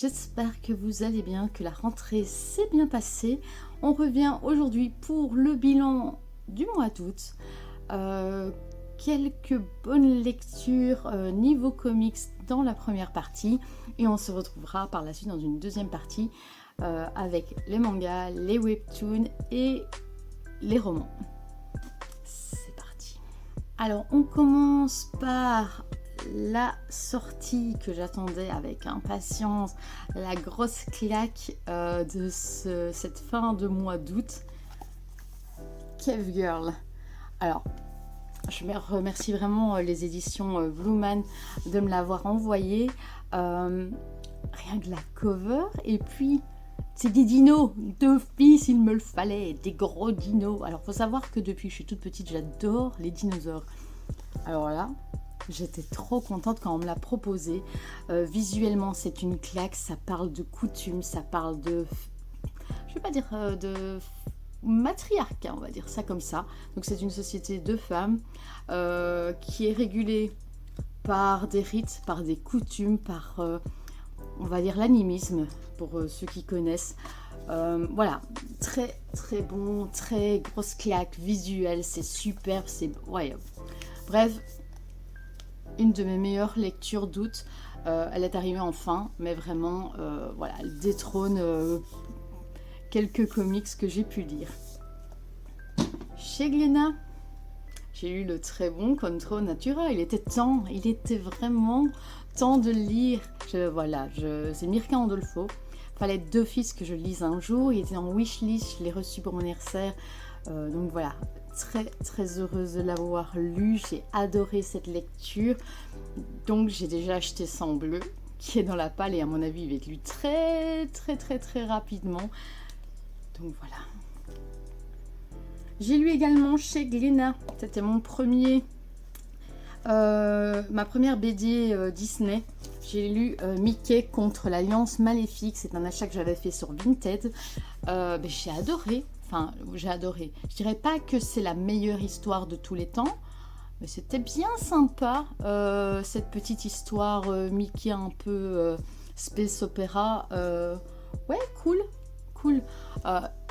j'espère que vous allez bien, que la rentrée s'est bien passée. On revient aujourd'hui pour le bilan du mois d'août. Quelques bonnes lectures niveau comics dans la première partie et on se retrouvera par la suite dans une deuxième partie avec les mangas, les webtoons et les romans. C'est parti. Alors on commence par la sortie que j'attendais avec impatience, la grosse claque de cette fin de mois d'août, Cave Girl. Alors, je remercie vraiment les éditions Blue Man de me l'avoir envoyé. Rien que la cover, et puis c'est des dinos, d'office il me le fallait, des gros dinos. Alors, faut savoir que depuis que je suis toute petite, j'adore les dinosaures. Alors là, j'étais trop contente quand on me l'a proposé. Visuellement, c'est une claque, ça parle de coutume, ça parle de... Je vais pas dire de matriarcat, on va dire ça comme ça. Donc c'est une société de femmes qui est régulée par des rites, par des coutumes, par, on va dire, l'animisme, pour ceux qui connaissent. Voilà, très très bon, très grosse claque visuelle, c'est superbe, c'est... Ouais. Bref, une de mes meilleures lectures d'août. Elle est arrivée enfin, mais vraiment, voilà, elle détrône quelques comics que j'ai pu lire. Chez Glénat, j'ai lu le très bon Control Natura. Il était vraiment temps de le lire. C'est Mirka Andolfo. Fallait d'office que je le lise un jour. Il était en wishlist, je l'ai reçu pour mon anniversaire. Donc voilà, très très heureuse de l'avoir lu. J'ai adoré cette lecture. Donc j'ai déjà acheté ça en bleu, qui est dans la palle et à mon avis il va être lu très très très très rapidement. Donc voilà. J'ai lu également chez Glénat, c'était mon ma première BD Disney. J'ai lu Mickey contre l'Alliance Maléfique, c'est un achat que j'avais fait sur Vinted. J'ai adoré, j'ai adoré. Je dirais pas que c'est la meilleure histoire de tous les temps, mais c'était bien sympa, cette petite histoire Mickey un peu space opéra. Ouais, cool.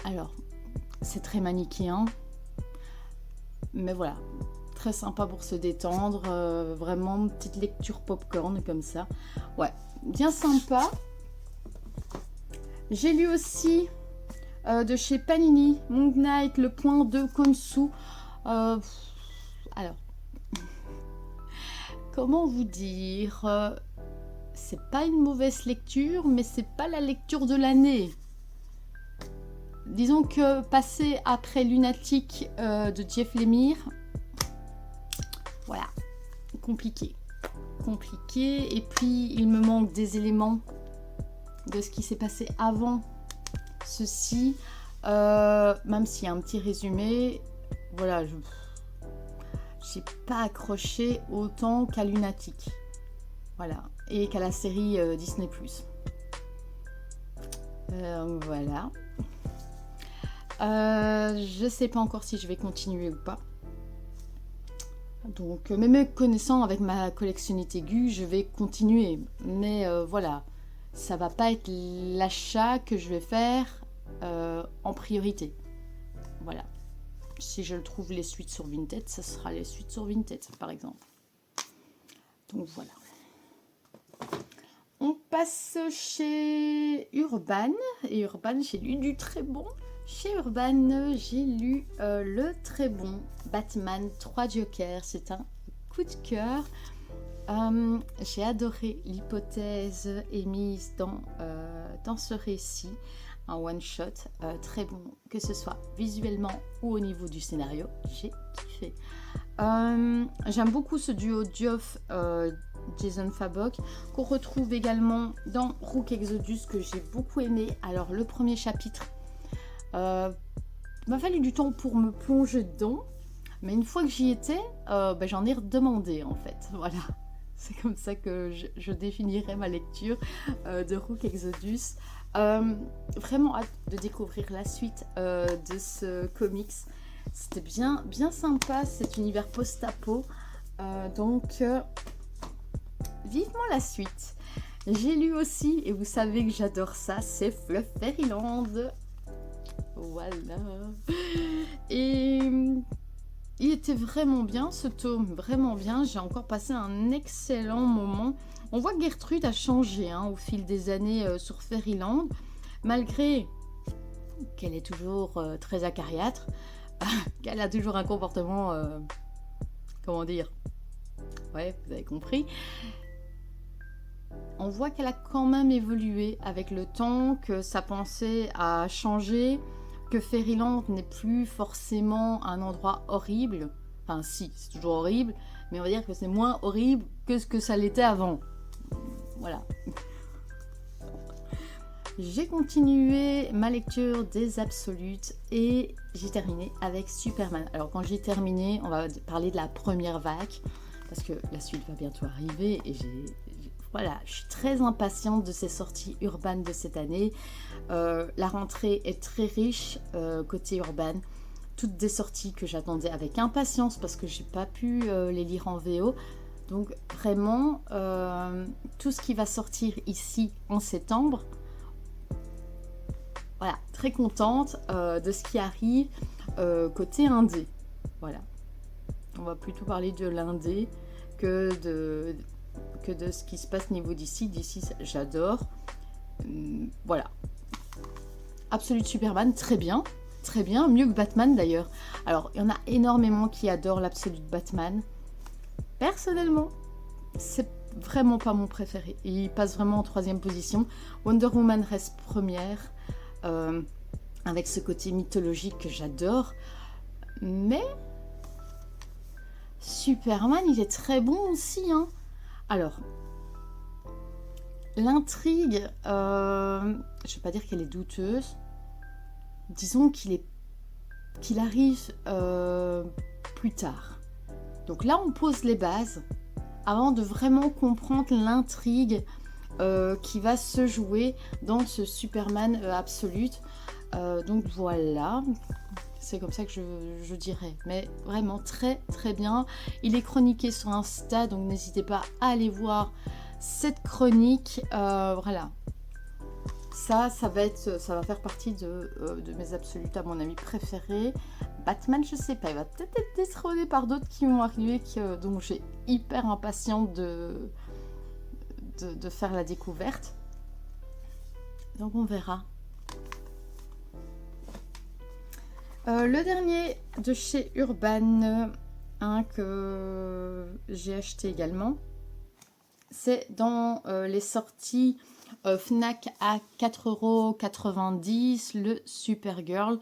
Alors, c'est très manichéen, mais voilà, très sympa pour se détendre, vraiment petite lecture popcorn comme ça. Ouais, bien sympa. J'ai lu aussi de chez Panini, Moon Knight, le point de Konsu. Alors, comment vous dire, c'est pas une mauvaise lecture, mais c'est pas la lecture de l'année. Disons que passer après Lunatic de Jeff Lemire, voilà, compliqué. Et puis il me manque des éléments de ce qui s'est passé avant ceci, même s'il y a un petit résumé, voilà, j'ai pas accroché autant qu'à Lunatic, voilà, et qu'à la série Disney+. Voilà. Je sais pas encore si je vais continuer ou pas. Donc, mais me connaissant avec ma collectionnite aiguë, je vais continuer. Mais voilà, ça va pas être l'achat que je vais faire en priorité. Voilà. Si je le trouve les suites sur Vinted, ça sera les suites sur Vinted, par exemple. Donc voilà. On passe chez Urban. Et Urban, j'ai lu du très bon. Chez Urban, j'ai lu le très bon Batman 3 Jokers. C'est un coup de cœur. J'ai adoré l'hypothèse émise dans ce récit. Un one-shot très bon, que ce soit visuellement ou au niveau du scénario. J'ai kiffé. J'aime beaucoup ce duo Geoff Jason Fabok, qu'on retrouve également dans Rook Exodus, que j'ai beaucoup aimé. Alors le premier chapitre m'a fallu du temps pour me plonger dedans, mais une fois que j'y étais, j'en ai redemandé en fait. Voilà, c'est comme ça que je définirais ma lecture de Rook Exodus. Vraiment hâte de découvrir la suite de ce comics. C'était bien sympa cet univers post-apo, donc vivement la suite. j'ai lu aussi, et vous savez que j'adore ça, c'est Fluff Fairyland. Voilà. Et il était vraiment bien ce tome, vraiment bien. J'ai encore passé un excellent moment. On voit que Gertrude a changé au fil des années sur Fairyland, malgré qu'elle est toujours très acariâtre, qu'elle a toujours un comportement, comment dire, ouais, vous avez compris. On voit qu'elle a quand même évolué avec le temps, que sa pensée a changé, que Fairyland n'est plus forcément un endroit horrible. Enfin si, c'est toujours horrible, mais on va dire que c'est moins horrible que ce que ça l'était avant. Voilà. J'ai continué ma lecture des Absolutes et j'ai terminé avec Superman. Alors quand j'ai terminé, on va parler de la première vague, parce que la suite va bientôt arriver et voilà, je suis très impatiente de ces sorties urbaines de cette année. La rentrée est très riche côté urbain. Toutes des sorties que j'attendais avec impatience parce que j'ai pas pu les lire en VO. Donc vraiment, tout ce qui va sortir ici en septembre, voilà, très contente de ce qui arrive côté indé. Voilà. On va plutôt parler de l'indé que de ce qui se passe niveau d'ici. D'ici, j'adore. Voilà. Absolute Superman, très bien. Très bien, mieux que Batman d'ailleurs. Alors, il y en a énormément qui adorent l'Absolute Batman. Personnellement, c'est vraiment pas mon préféré. Il passe vraiment en 3e position. Wonder Woman reste première, avec ce côté mythologique que j'adore. Mais Superman, il est très bon aussi. Alors, l'intrigue, je ne vais pas dire qu'elle est douteuse. Disons qu'il arrive plus tard. Donc là, on pose les bases avant de vraiment comprendre l'intrigue qui va se jouer dans ce Superman Absolute. Donc voilà, c'est comme ça que je dirais. Mais vraiment très très bien. Il est chroniqué sur Insta, donc n'hésitez pas à aller voir cette chronique. Voilà. Ça va faire partie de mes absolutes, à mon avis, préférés. Batman, je sais pas, il va peut-être être détrôné par d'autres qui vont arriver, donc j'ai hyper impatiente de faire la découverte. Donc on verra. Le dernier de chez Urban, que j'ai acheté également, c'est dans les sorties Fnac à 4,90 €, le Supergirl.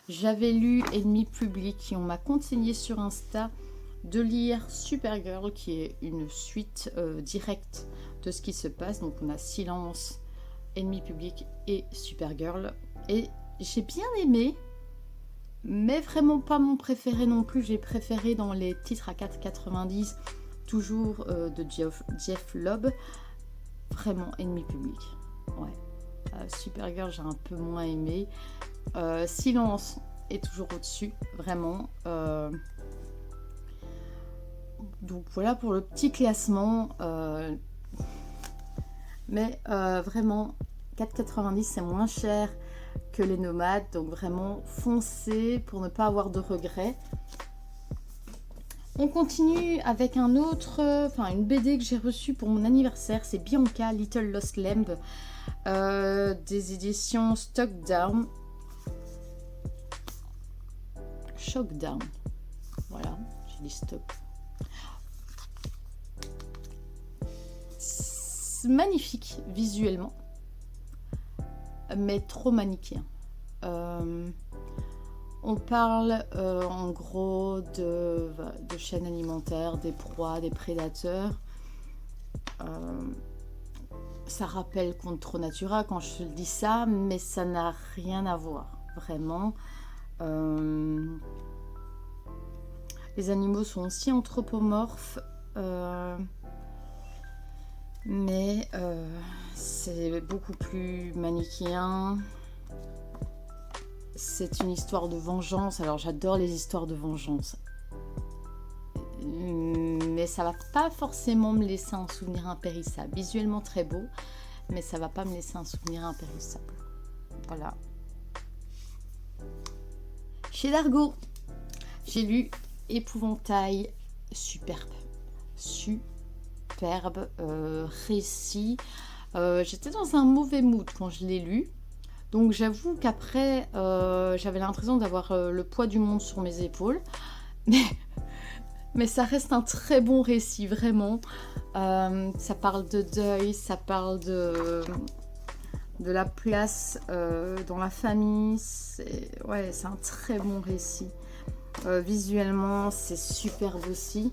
J'avais lu Ennemi Public et on m'a conseillé sur Insta de lire Supergirl, qui est une suite directe de ce qui se passe. Donc on a Silence, Ennemi Public et Supergirl. Et j'ai bien aimé, mais vraiment pas mon préféré non plus. J'ai préféré dans les titres à 4,90 €, toujours de Jeff Lobb. Vraiment Ennemi Public. Ouais. Supergirl, j'ai un peu moins aimé. Silence est toujours au-dessus, vraiment. Donc voilà pour le petit classement. Mais vraiment, 4,90 €, c'est moins cher que les Nomades. Donc vraiment, foncez pour ne pas avoir de regrets. On continue avec une BD que j'ai reçue pour mon anniversaire. C'est Bianca, Little Lost Lamb, des éditions Shockdown. Voilà, j'ai dit stock. C'est magnifique visuellement, mais trop manichéen. On parle en gros de chaînes alimentaires, des proies, des prédateurs. Ça rappelle Contre Natura quand je dis ça, mais ça n'a rien à voir, vraiment. Les animaux sont aussi anthropomorphes, mais c'est beaucoup plus manichéen. C'est une histoire de vengeance. Alors j'adore les histoires de vengeance. mais ça va pas forcément me laisser un souvenir impérissable. Visuellement très beau, mais ça va pas me laisser un souvenir impérissable. Voilà. Chez Dargaud, j'ai lu Épouvantail, superbe récit. J'étais dans un mauvais mood quand je l'ai lu, donc j'avoue qu'après j'avais l'impression d'avoir le poids du monde sur mes épaules, mais ça reste un très bon récit, vraiment. Ça parle de deuil, ça parle de la place dans la famille. C'est un très bon récit. Visuellement, c'est superbe aussi.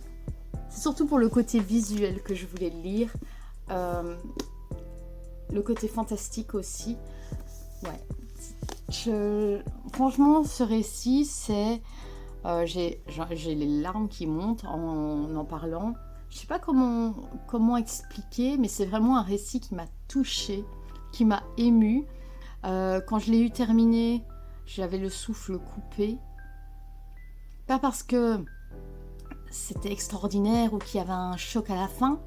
C'est surtout pour le côté visuel que je voulais le lire. Le côté fantastique aussi. Franchement, ce récit, c'est... j'ai les larmes qui montent en parlant. Je sais pas comment expliquer, mais c'est vraiment un récit qui m'a touchée, qui m'a émue. Quand je l'ai eu terminé, j'avais le souffle coupé. Pas parce que c'était extraordinaire ou qu'il y avait un choc à la fin,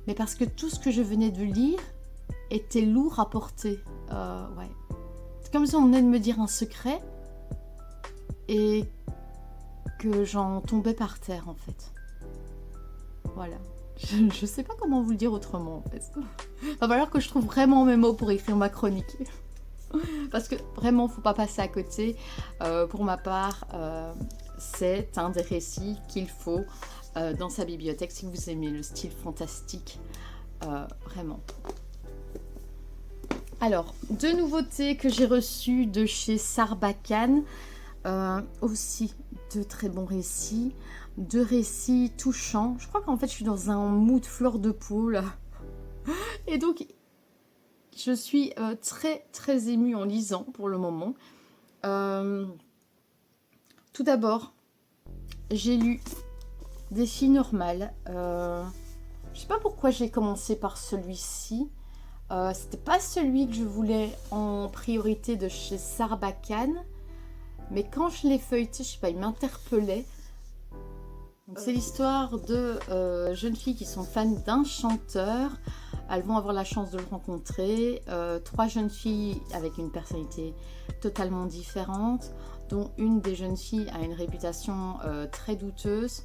mais parce que tout ce que je venais de lire était lourd à porter. C'est comme si on venait de me dire un secret et que j'en tombais par terre, en fait. Voilà. Je sais pas comment vous le dire autrement, en fait. Il va falloir que je trouve vraiment mes mots pour écrire ma chronique. Parce que vraiment, faut pas passer à côté. Pour ma part, c'est un des récits qu'il faut dans sa bibliothèque si vous aimez le style fantastique. Vraiment. Alors, deux nouveautés que j'ai reçues de chez Sarbacane. Aussi de très bons récits. Deux récits touchants. Je crois qu'en fait, je suis dans un mood fleur de peau, là. Et donc, je suis très, très émue en lisant pour le moment. Tout d'abord, j'ai lu Des filles normales. Je sais pas pourquoi j'ai commencé par celui-ci. C'était pas celui que je voulais en priorité de chez Sarbacane. Mais quand je l'ai feuilleté, je sais pas, il m'interpellait. C'est l'histoire de jeunes filles qui sont fans d'un chanteur. Elles vont avoir la chance de le rencontrer. Trois jeunes filles avec une personnalité totalement différente, dont une des jeunes filles a une réputation très douteuse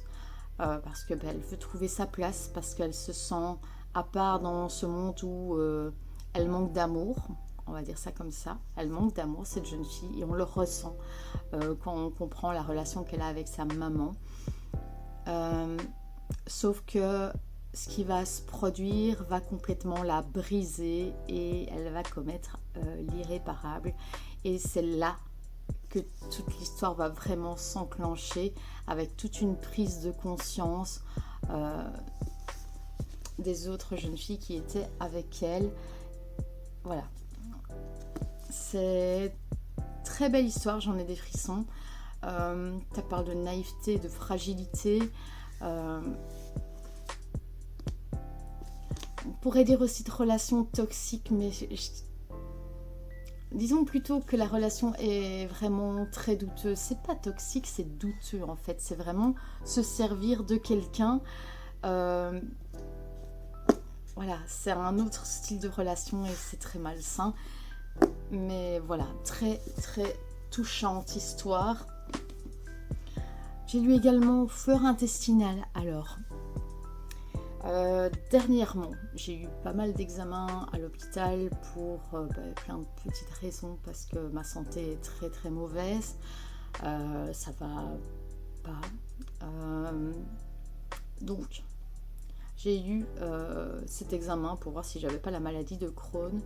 parce que elle veut trouver sa place, parce qu'elle se sent à part dans ce monde où elle manque d'amour. On va dire ça comme ça. Elle manque d'amour, cette jeune fille, et on le ressent quand on comprend la relation qu'elle a avec sa maman. Sauf que ce qui va se produire va complètement la briser et elle va commettre l'irréparable. Et c'est là que toute l'histoire va vraiment s'enclencher, avec toute une prise de conscience des autres jeunes filles qui étaient avec elle. Voilà. C'est très belle histoire, j'en ai des frissons. Ça parle de naïveté, de fragilité. On pourrait dire aussi de relation toxique, mais disons plutôt que la relation est vraiment très douteuse. C'est pas toxique, c'est douteux en fait. C'est vraiment se servir de quelqu'un. Voilà, c'est un autre style de relation et c'est très malsain. Mais voilà, très très touchante histoire. J'ai lu également Fleur intestinale. Alors, dernièrement, j'ai eu pas mal d'examens à l'hôpital pour plein de petites raisons, parce que ma santé est très très mauvaise. Ça va pas. Donc, j'ai eu cet examen pour voir si j'avais pas la maladie de Crohn.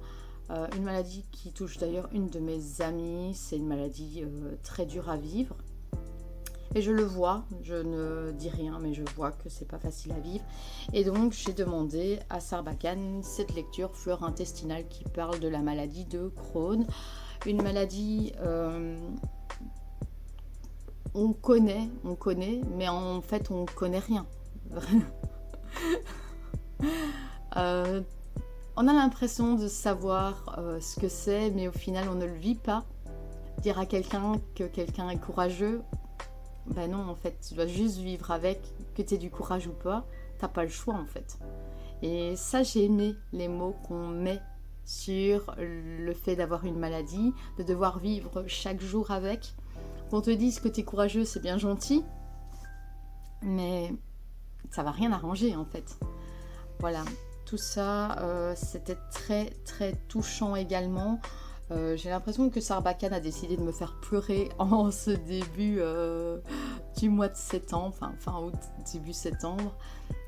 Une maladie qui touche d'ailleurs une de mes amies. C'est une maladie très dure à vivre. Et je le vois, je ne dis rien, mais je vois que c'est pas facile à vivre. Et donc j'ai demandé à Sarbacane cette lecture Fleur intestinale qui parle de la maladie de Crohn. Une maladie on connaît, mais en fait on connaît rien. On a l'impression de savoir ce que c'est, mais au final on ne le vit pas. Dire à quelqu'un que quelqu'un est courageux, ben non, en fait, tu dois juste vivre avec, que tu aies du courage ou pas, t'as pas le choix en fait. Et ça, j'ai aimé les mots qu'on met sur le fait d'avoir une maladie, de devoir vivre chaque jour avec. Qu'on te dise que tu es courageux, c'est bien gentil, mais ça va rien arranger en fait. Voilà, tout ça, c'était très très touchant également. J'ai l'impression que Sarbacane a décidé de me faire pleurer en ce début du mois de septembre, enfin fin août, début septembre.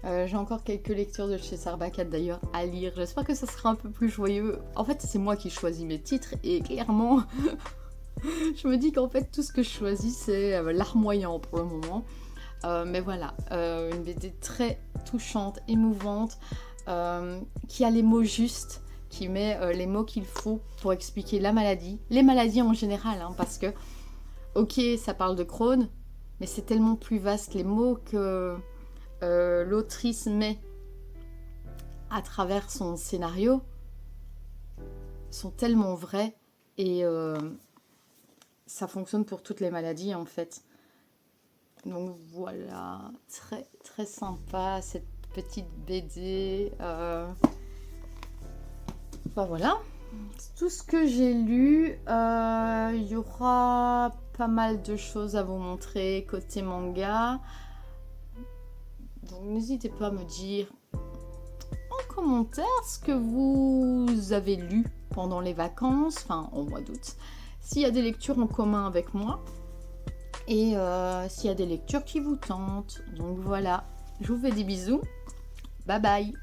J'ai encore quelques lectures de chez Sarbacane d'ailleurs à lire. J'espère que ça sera un peu plus joyeux. En fait, c'est moi qui choisis mes titres et clairement, je me dis qu'en fait, tout ce que je choisis, c'est larmoyant pour le moment. Mais voilà, une BD très touchante, émouvante, qui a les mots justes, qui met les mots qu'il faut pour expliquer la maladie, les maladies en général, hein, parce que, ok, ça parle de Crohn, mais c'est tellement plus vaste, les mots que l'autrice met à travers son scénario sont tellement vrais, et ça fonctionne pour toutes les maladies en fait. Donc voilà, très très sympa cette petite BD. Voilà, c'est tout ce que j'ai lu. Il y aura pas mal de choses à vous montrer côté manga. Donc n'hésitez pas à me dire en commentaire ce que vous avez lu pendant les vacances, enfin au mois d'août. S'il y a des lectures en commun avec moi. Et s'il y a des lectures qui vous tentent. Donc voilà, je vous fais des bisous. Bye bye.